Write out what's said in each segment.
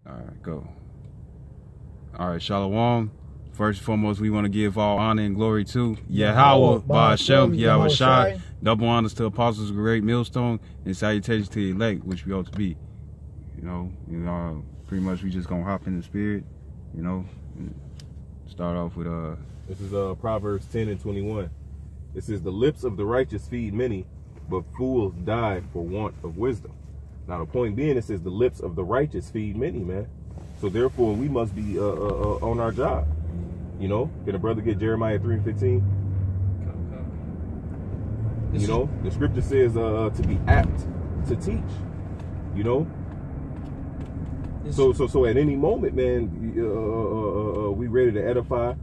All right, go. All right, Shalom. First and foremost, we want to give all honor and glory to Yahweh, Ba'ashem, Yahweh Shai. Double honors to apostles of great millstone, and salutations to the elect, which we ought to be. Pretty much we just gonna hop in the spirit, and start off with This is Proverbs 10:21. It says, "The lips of the righteous feed many, but fools die for want of wisdom." Now the point being, it says the lips of the righteous feed many, man. So therefore, we must be on our job. Can a brother get Jeremiah 3:15? The scripture says to be apt to teach. So at any moment, man, we ready to edify.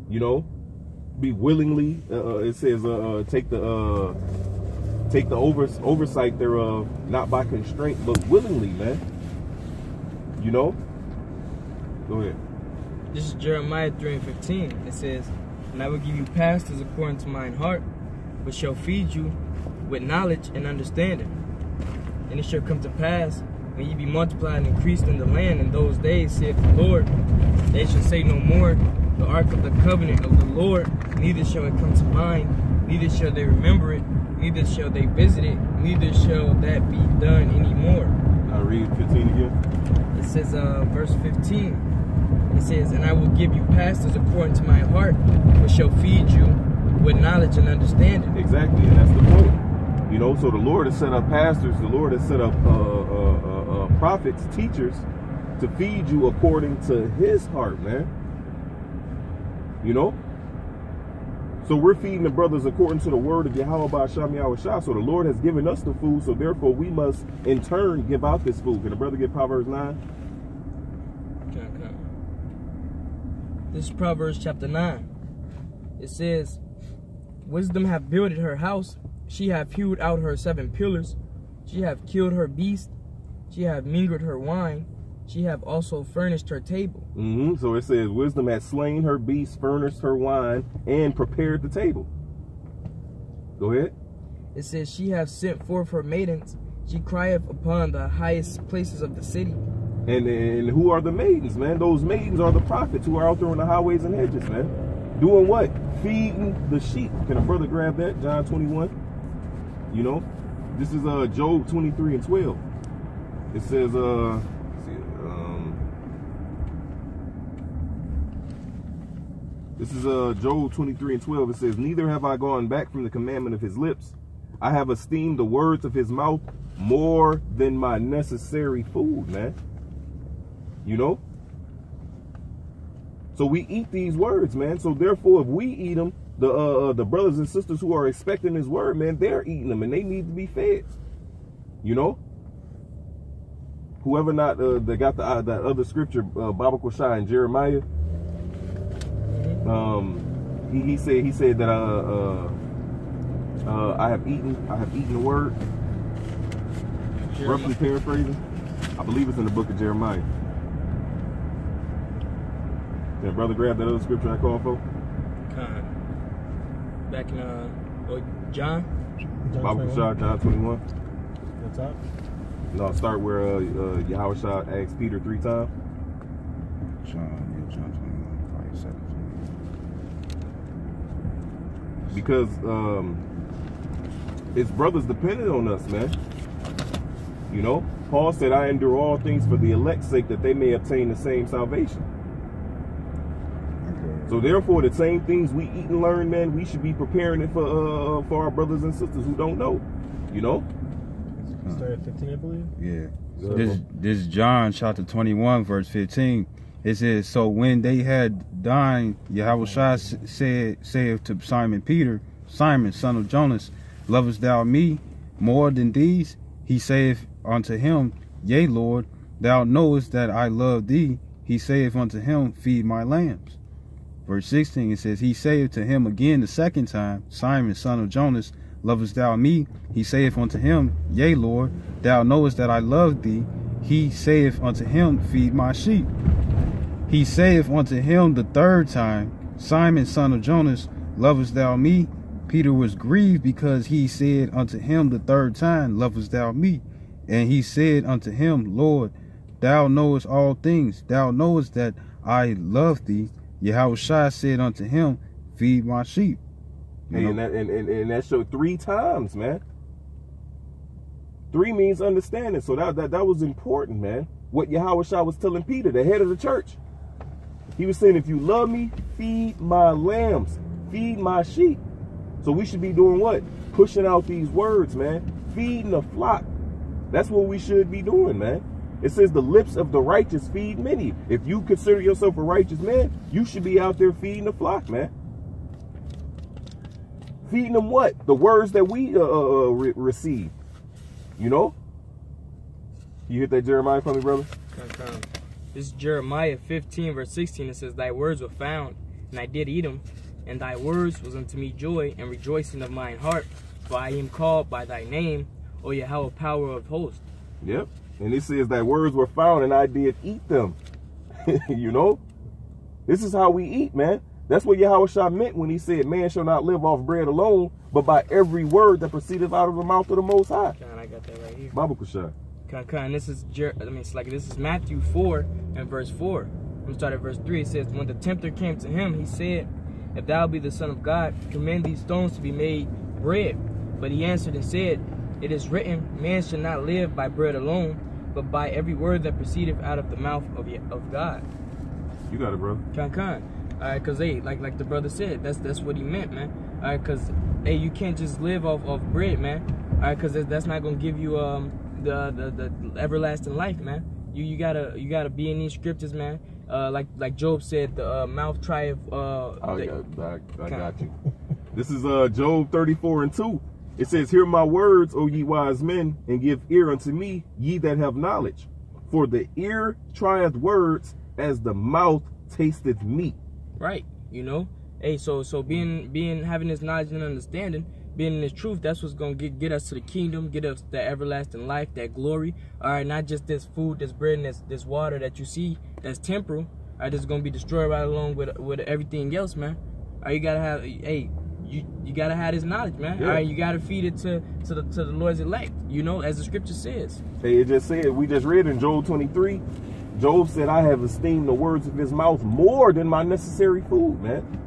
Be willingly. It says take the oversight thereof, not by constraint, but willingly, man. Go ahead. This is Jeremiah 3:15. It says, "And I will give you pastors according to mine heart, which shall feed you with knowledge and understanding. And it shall come to pass, when ye be multiplied and increased in the land in those days, saith the Lord, they shall say no more, the ark of the covenant of the Lord, neither shall it come to mind, neither shall they remember it, neither shall they visit it, neither shall that be done any more." I'll read 15 again. It says, verse 15, it says, "And I will give you pastors according to my heart, which shall feed you with knowledge and understanding." Exactly, and that's the point. So the Lord has set up pastors, the Lord has set up prophets, teachers, to feed you according to his heart, man. So we're feeding the brothers according to the word of Yahweh Ba'ashem Yahweh Shai. So the Lord has given us the food, so therefore we must in turn give out this food. Can the brother get Proverbs 9? Okay. This is Proverbs chapter 9. It says, "Wisdom hath builded her house, she hath hewed out her 7 pillars, she hath killed her beast, she hath mingled her wine, she hath also furnished her table." So it says, wisdom hath slain her beast, furnished her wine, and prepared the table. Go ahead. It says, "She hath sent forth her maidens, she crieth upon the highest places of the city." And who are the maidens, man? Those maidens are the prophets who are out there on the highways and hedges, man. Doing what? Feeding the sheep. Can a brother grab that? John 21. This is Job 23:12. It says, this is Job 23:12. It says, "Neither have I gone back from the commandment of his lips. I have esteemed the words of his mouth more than my necessary food," man. So we eat these words, man. So therefore, if we eat them, the brothers and sisters who are expecting his word, man, they're eating them and they need to be fed. Whoever not that got that other scripture, Baba Koshai in Jeremiah, he said that I have eaten the word. Roughly paraphrasing, I believe it's in the book of Jeremiah. Can brother grab that other scripture I called for? Back in John. Baba Koshai, John 21. What's up? No, start where Yahweh Shai asked Peter 3 times. John 21, 47. Because it's brothers dependent on us, man. Paul said, "I endure all things for the elect's sake, that they may obtain the same salvation." Okay. So therefore, the same things we eat and learn, man, we should be preparing it for our brothers and sisters who don't know. Start at 15, I believe. Yeah. This is John chapter 21, verse 15. It says, "So when they had dined, Yahweh Shai saith to Simon Peter, Simon, son of Jonas, lovest thou me more than these? He saith unto him, Yea, Lord, thou knowest that I love thee. He saith unto him, Feed my lambs." Verse 16, it says, "He saith to him again the second time, Simon, son of Jonas, lovest thou me? He saith unto him, Yea, Lord, thou knowest that I love thee. He saith unto him, Feed my sheep. He saith unto him the third time, Simon, son of Jonas, lovest thou me? Peter was grieved because he said unto him the third time, Lovest thou me? And he said unto him, Lord, thou knowest all things. Thou knowest that I love thee. Yahushua said unto him, feed my sheep. Hey, and that showed 3 times, man. 3 means understanding. So that was important, man. What Yahushua was telling Peter, the head of the church. He was saying, if you love me, feed my lambs, feed my sheep. So we should be doing what? Pushing out these words, man. Feeding the flock. That's what we should be doing, man. It says the lips of the righteous feed many. If you consider yourself a righteous man, you should be out there feeding the flock, man. Feeding them what? The words that we receive. You know? You hit that Jeremiah for me, brother? This is Jeremiah 15, verse 16. It says, thy words were found, and I did eat them, and thy words was unto me joy and rejoicing of mine heart, for I am called by thy name, O Yahweh, power of hosts. Yep. And it says thy words were found, and I did eat them. You know? This is how we eat, man. That's what Yahushua meant when he said, man shall not live off bread alone, but by every word that proceedeth out of the mouth of the Most High. I got that right here. Bible Kushai. And this is this is Matthew 4 and verse 4. I'm gonna start at verse 3. It says, when the tempter came to him, he said, if thou be the Son of God, command these stones to be made bread. But he answered and said, it is written, man shall not live by bread alone, but by every word that proceedeth out of the mouth of God. You got it, bro. Alright, cause hey, like the brother said, that's what he meant, man. Alright, cause hey, you can't just live off bread, man. Alright, cause that's not gonna give you the everlasting life, man. You gotta be in these scriptures, man. Like Job said, the mouth trieth. I got you. This is Job 34:2. It says, hear my words, O ye wise men, and give ear unto me, ye that have knowledge. For the ear trieth words, as the mouth tasteth meat. Right, you know. Hey, so having this knowledge and understanding, being in this truth, that's what's gonna get us to the kingdom, get us that everlasting life, that glory. All right, not just this food, this bread, and this water that you see that's temporal. All right, that's gonna be destroyed right along with everything else, man. All right, you gotta have, hey, you gotta have this knowledge, man. Yeah. All right, you gotta feed it to the Lord's elect, you know, as the scripture says. Hey, it just said, we just read in Job 23. Job said, I have esteemed the words of his mouth more than my necessary food, man.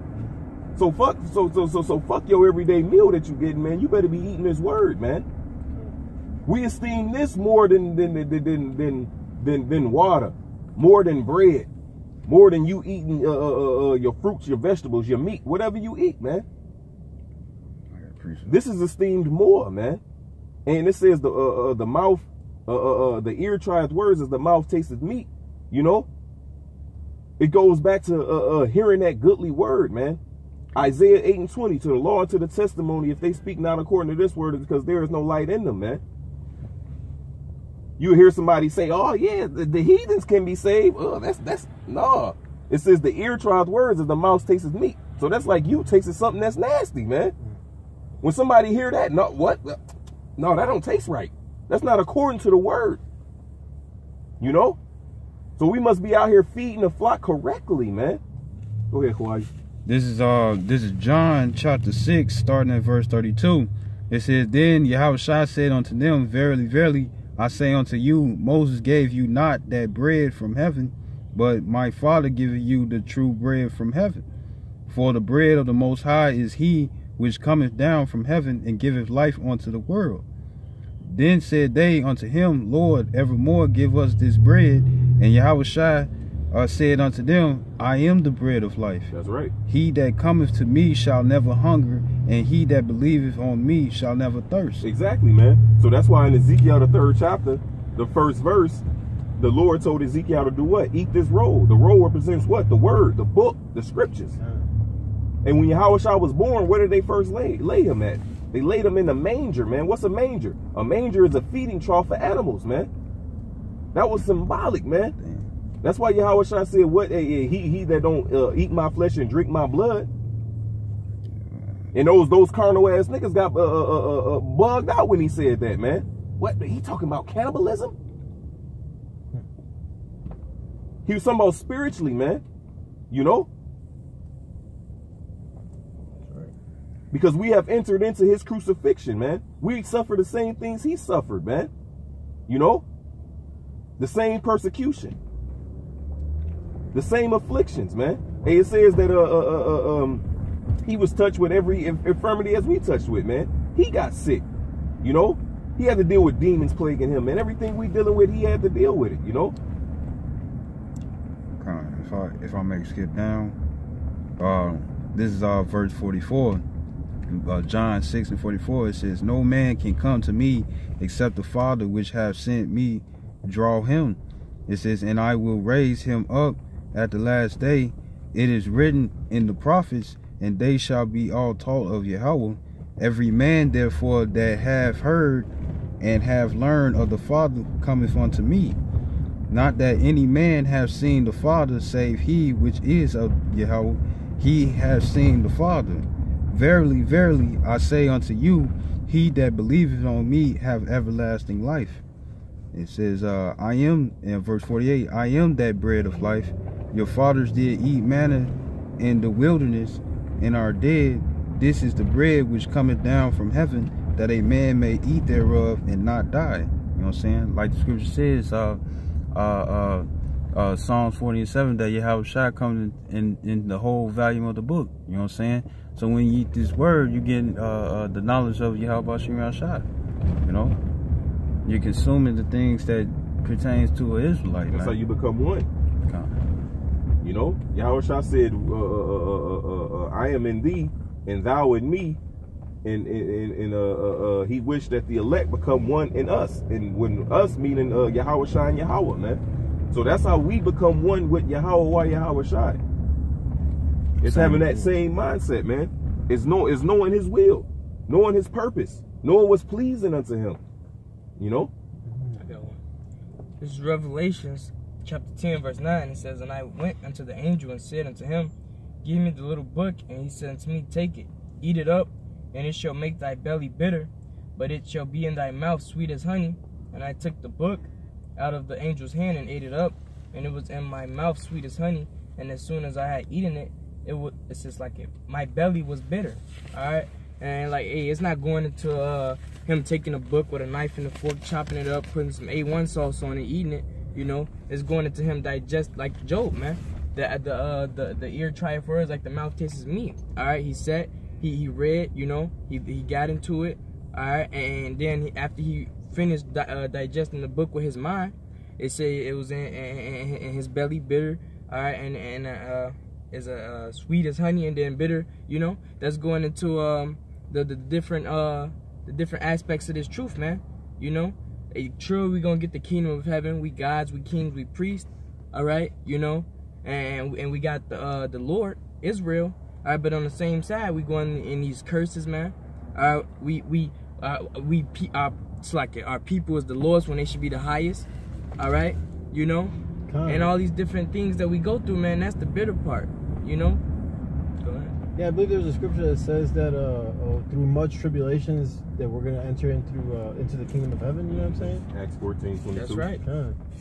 So fuck your everyday meal that you getting, man. You better be eating this word, man. We esteem this more than water, more than bread, more than you eating your fruits, your vegetables, your meat, whatever you eat, man. This is esteemed more, man. And it says the mouth, the ear trieth words as the mouth tasteth meat. You know, it goes back to hearing that goodly word, man. Isaiah 8:20, to the law and to the testimony, if they speak not according to this word, it's because there is no light in them, man. You hear somebody say, oh yeah, the heathens can be saved. Oh, that's no. It says the ear trieth words as the mouth tasteth meat. So that's like you tasting something that's nasty, man. When somebody hear that, no, what? No, that don't taste right. That's not according to the word. You know? So we must be out here feeding the flock correctly, man. Go ahead, Kawhi. This is John chapter 6, starting at verse 32. It says, then Yahushua said unto them, verily, verily, I say unto you, Moses gave you not that bread from heaven, but my Father giveth you the true bread from heaven. For the bread of the Most High is he which cometh down from heaven and giveth life unto the world. Then said they unto him, Lord, evermore give us this bread. And Yahushua said unto them, I am the bread of life. That's right. He that cometh to me shall never hunger, and he that believeth on me shall never thirst. Exactly, man. So that's why in Ezekiel, the 3rd chapter, the 1st verse, the Lord told Ezekiel to do what? Eat this roll. The roll represents what? The word, the book, the scriptures. And when Yahushua was born, where did they first lay him at? They laid him in a manger, man. What's a manger? A manger is a feeding trough for animals, man. That was symbolic, man. Damn. That's why Yahushua said, "What he that don't eat my flesh and drink my blood." And those carnal ass niggas got bugged out when he said that, man. What he talking about? Cannibalism? He was talking about spiritually, man. You know. Because we have entered into his crucifixion, man. We suffer the same things he suffered, man. You know? The same persecution. The same afflictions, man. Hey, it says that he was touched with every infirmity as we touched with, man. He got sick, you know. He had to deal with demons plaguing him, man. Everything we dealing with, he had to deal with it, you know. If I may skip down, this is verse 44. John 6:44. It says, "No man can come to me except the Father which hath sent me draw him." It says, "And I will raise him up at the last day. It is written in the prophets, and they shall be all taught of Yahweh. Every man therefore that have heard and have learned of the Father cometh unto me. Not that any man have seen the Father, save he which is of Yahweh. He hath seen the Father. Verily, verily, I say unto you, he that believeth on me have everlasting life." It says, I am, in verse 48, "I am that bread of life. Your fathers did eat manna in the wilderness, and are dead. This is the bread which cometh down from heaven, that a man may eat thereof and not die." You know what I'm saying? Like the scripture says, Psalms 47, that Yahweh Shai comes in the whole volume of the book. You know what I'm saying? So when you eat this word, you get the knowledge of Yahweh Shai. You know, you're consuming the things that pertains to an Israelite. That's how you become one. You know, Yahweh Shai said, "I am in thee, and thou in me." And he wished that the elect become one in us. And when us meaning Yahweh Shai and Yahweh, man. So that's how we become one with Yahweh Shai. It's having that same mindset, man. It's knowing his will, knowing his purpose, knowing what's pleasing unto him. You know? I got one. This is Revelations chapter 10, verse 9. It says, "And I went unto the angel and said unto him, Give me the little book. And he said unto me, Take it, eat it up, and it shall make thy belly bitter, but it shall be in thy mouth sweet as honey. And I took the book out of the angel's hand and ate it up, and it was in my mouth sweet as honey. And as soon as I had eaten it, it's just like my belly was bitter." All right, and like, hey, it's not going into him taking a book with a knife and a fork, chopping it up, putting some A1 sauce on it, eating it. You know, it's going into him digest like Job, man. The ear trieth words, like the mouth tastes meat. All right, he said. He read, you know, he got into it, all right, and then after he finished digesting the book with his mind, it said it was in his belly bitter, all right, and is sweet as honey, and then bitter, you know. That's going into the different aspects of this truth, man. You know, true, we gonna get the kingdom of heaven. We gods, we kings, we priests, all right, you know, and we got the Lord Israel. All right, but on the same side, we going in these curses, man. Our people is the lowest when they should be the highest. All right, you know, and all these different things that we go through, man. That's the bitter part, you know. Go ahead. Yeah, I believe there's a scripture that says that through much tribulations that we're gonna enter into the kingdom of heaven. You know what I'm saying? Acts 14:22. That's right.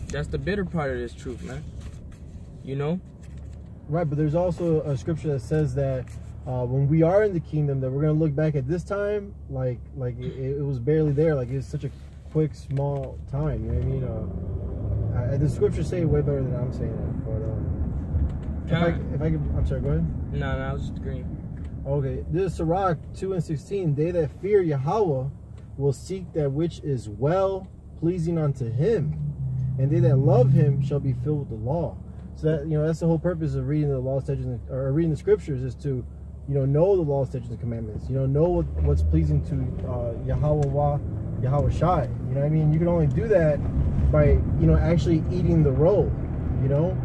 That's the bitter part of this truth, man. You know. Right, but there's also a scripture that says that when we are in the kingdom, that we're gonna look back at this time like it was barely there, like it's such a quick, small time. You know what I mean? The scriptures say it way better than I'm saying it. But if I could, I'm sorry. Go ahead. No, I was just agreeing. Okay, this is Sirach 2:16. They that fear Yahweh will seek that which is well pleasing unto him, and they that love him shall be filled with the law. So that, you know, that's the whole purpose of reading the law, statutes, or reading the scriptures, is to, you know the law, statutes, and commandments. You know what's pleasing to Yahweh Shai. You know what I mean? You can only do that by, actually eating the roll. You know,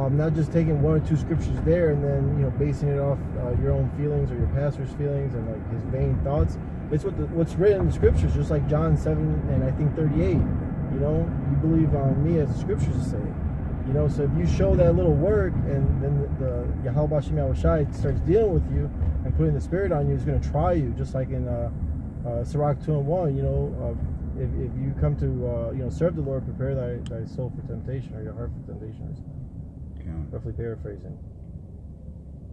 not just taking one or two scriptures there and then, basing it off your own feelings or your pastor's feelings and like his vain thoughts. It's what's written in the scriptures, just like John 7 and I think 38. You know, you believe on me as the scriptures say. You know, so if you show that little work and then the Yahweh Shem Shai starts dealing with you and putting the spirit on you, it's going to try you, just like in Sirach 2:1. You know, if you come to serve the Lord, prepare thy soul for temptation, or your heart for temptation. Roughly paraphrasing.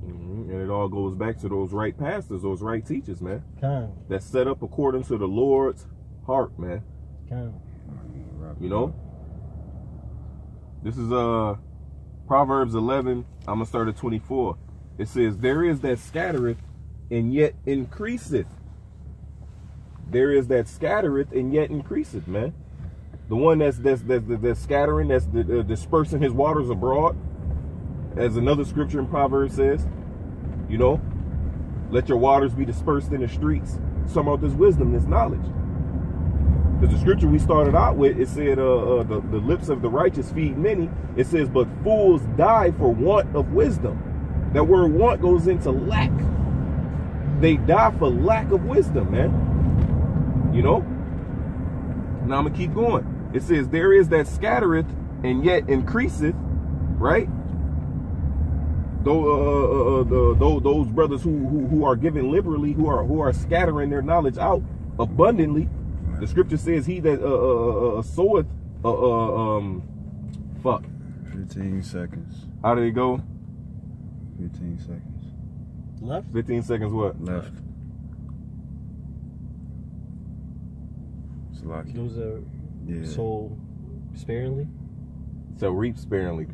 And it all goes back to those right pastors, those right teachers, man. That's set up according to the Lord's heart, man. You know? This is Proverbs 11. I'm gonna start at 24. It says, "There is that scattereth and yet increaseth." There is that scattereth and yet increaseth, man. The one that's scattering, that's dispersing his waters abroad, as another scripture in Proverbs says. You know, let your waters be dispersed in the streets. Some of this wisdom, this knowledge. Because the scripture we started out with, it said, the lips of the righteous feed many. It says, but fools die for want of wisdom. That word want goes into lack. They die for lack of wisdom, man. You know? Now I'm going to keep going. It says, there is that scattereth and yet increaseth, right? Those brothers who are giving liberally, who are scattering their knowledge out abundantly. The scripture says, he that soweth, 15 seconds. How did it go? 15 seconds. Left? 15 seconds what? Left. Salaki. Those are Yeah. sold sparingly. So reap sparingly.